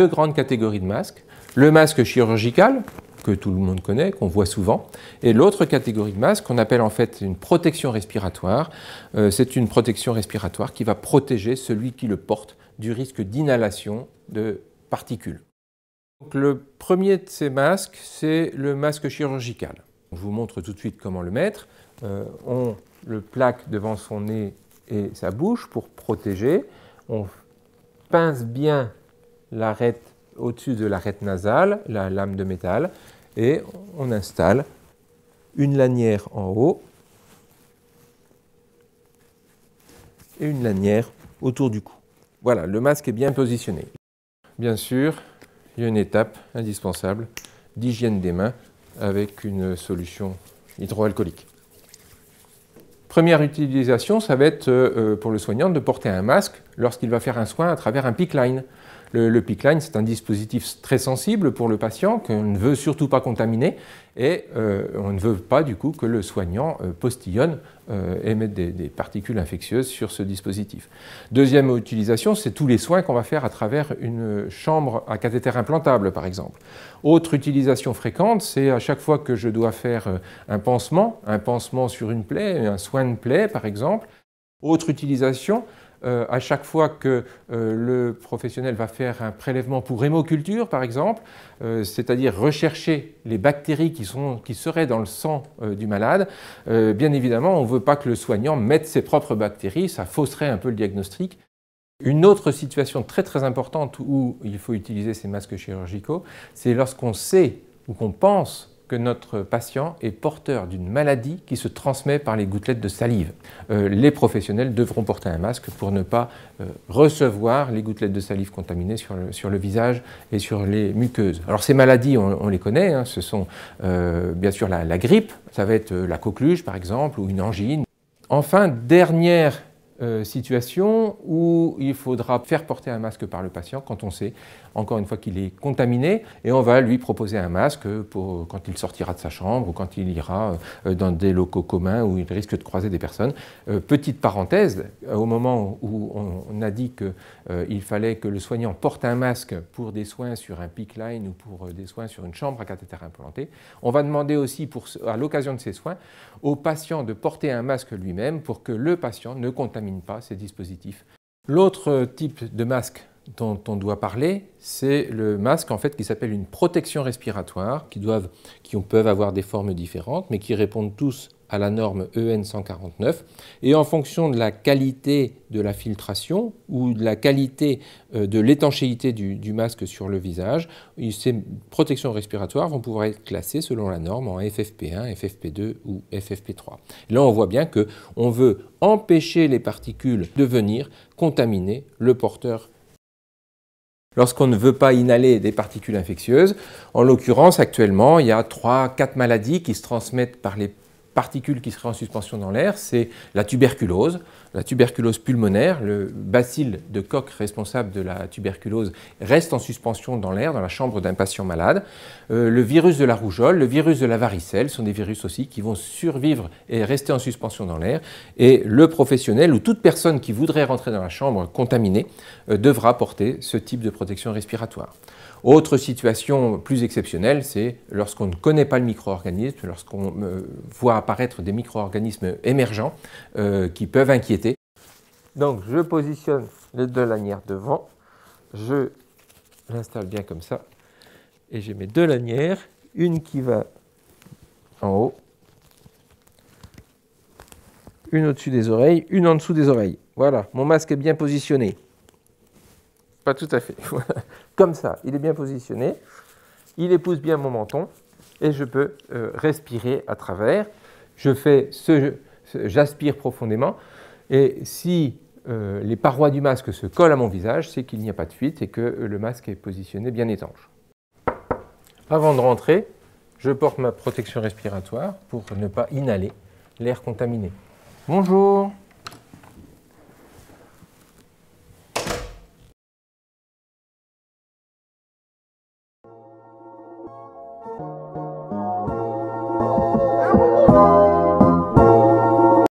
deux grandes catégories de masques. Le masque chirurgical, que tout le monde connaît, qu'on voit souvent, et l'autre catégorie de masque qu'on appelle en fait une protection respiratoire. C'est une protection respiratoire qui va protéger celui qui le porte du risque d'inhalation de particules. Donc, le premier de ces masques, c'est le masque chirurgical. Je vous montre tout de suite comment le mettre. On le plaque devant son nez et sa bouche pour protéger. On pince bien l'arête au-dessus de l'arête nasale, la lame de métal, et on installe une lanière en haut et une lanière autour du cou. Voilà, le masque est bien positionné. Bien sûr, il y a une étape indispensable d'hygiène des mains avec une solution hydroalcoolique. Première utilisation, ça va être pour le soignant de porter un masque lorsqu'il va faire un soin à travers un PICC line. Le PICC line, c'est un dispositif très sensible pour le patient qu'on ne veut surtout pas contaminer et on ne veut pas du coup que le soignant postillonne et mette des particules infectieuses sur ce dispositif. Deuxième utilisation, c'est tous les soins qu'on va faire à travers une chambre à cathéter implantable par exemple. Autre utilisation fréquente, c'est à chaque fois que je dois faire un pansement sur une plaie, un soin de plaie par exemple. Autre utilisation, à chaque fois que le professionnel va faire un prélèvement pour hémoculture, par exemple, c'est-à-dire rechercher les bactéries qui seraient dans le sang du malade, bien évidemment, on ne veut pas que le soignant mette ses propres bactéries, ça fausserait un peu le diagnostic. Une autre situation très très importante où il faut utiliser ces masques chirurgicaux, c'est lorsqu'on sait ou qu'on pense que notre patient est porteur d'une maladie qui se transmet par les gouttelettes de salive. Les professionnels devront porter un masque pour ne pas recevoir les gouttelettes de salive contaminées sur le visage et sur les muqueuses. Alors ces maladies, on les connaît, hein, ce sont bien sûr la grippe, ça va être la coqueluche par exemple, ou une angine. Enfin, dernière situation où il faudra faire porter un masque par le patient quand on sait, encore une fois, qu'il est contaminé et on va lui proposer un masque pour quand il sortira de sa chambre ou quand il ira dans des locaux communs où il risque de croiser des personnes. Petite parenthèse, au moment où on a dit qu'il fallait que le soignant porte un masque pour des soins sur un PICC line ou pour des soins sur une chambre à cathéter implanté, on va demander aussi à l'occasion de ces soins au patient de porter un masque lui-même pour que le patient ne contamine pas ces dispositifs. L'autre type de masque dont on doit parler, c'est le masque en fait qui s'appelle une protection respiratoire, qui peuvent avoir des formes différentes, mais qui répondent tous à la norme EN 149. Et en fonction de la qualité de la filtration ou de la qualité de l'étanchéité du masque sur le visage, ces protections respiratoires vont pouvoir être classées selon la norme en FFP1, FFP2 ou FFP3. Là, on voit bien qu'on veut empêcher les particules de venir contaminer le porteur. Lorsqu'on ne veut pas inhaler des particules infectieuses, en l'occurrence actuellement, il y a 3-4 maladies qui se transmettent par les particules qui seraient en suspension dans l'air, c'est la tuberculose pulmonaire, le bacille de Koch responsable de la tuberculose reste en suspension dans l'air, dans la chambre d'un patient malade. Le virus de la rougeole, le virus de la varicelle sont des virus aussi qui vont survivre et rester en suspension dans l'air. Et le professionnel ou toute personne qui voudrait rentrer dans la chambre contaminée devra porter ce type de protection respiratoire. Autre situation plus exceptionnelle, c'est lorsqu'on ne connaît pas le micro-organisme, lorsqu'on voit apparaître des micro-organismes émergents qui peuvent inquiéter. Donc je positionne les deux lanières devant, je l'installe bien comme ça, et j'ai mes deux lanières, une qui va en haut, une au-dessus des oreilles, une en dessous des oreilles. Voilà, mon masque est bien positionné. Pas tout à fait. Comme ça, il est bien positionné, il épouse bien mon menton et je peux respirer à travers. J'aspire profondément et si les parois du masque se collent à mon visage, c'est qu'il n'y a pas de fuite et que le masque est positionné bien étanche. Avant de rentrer, je porte ma protection respiratoire pour ne pas inhaler l'air contaminé. Bonjour.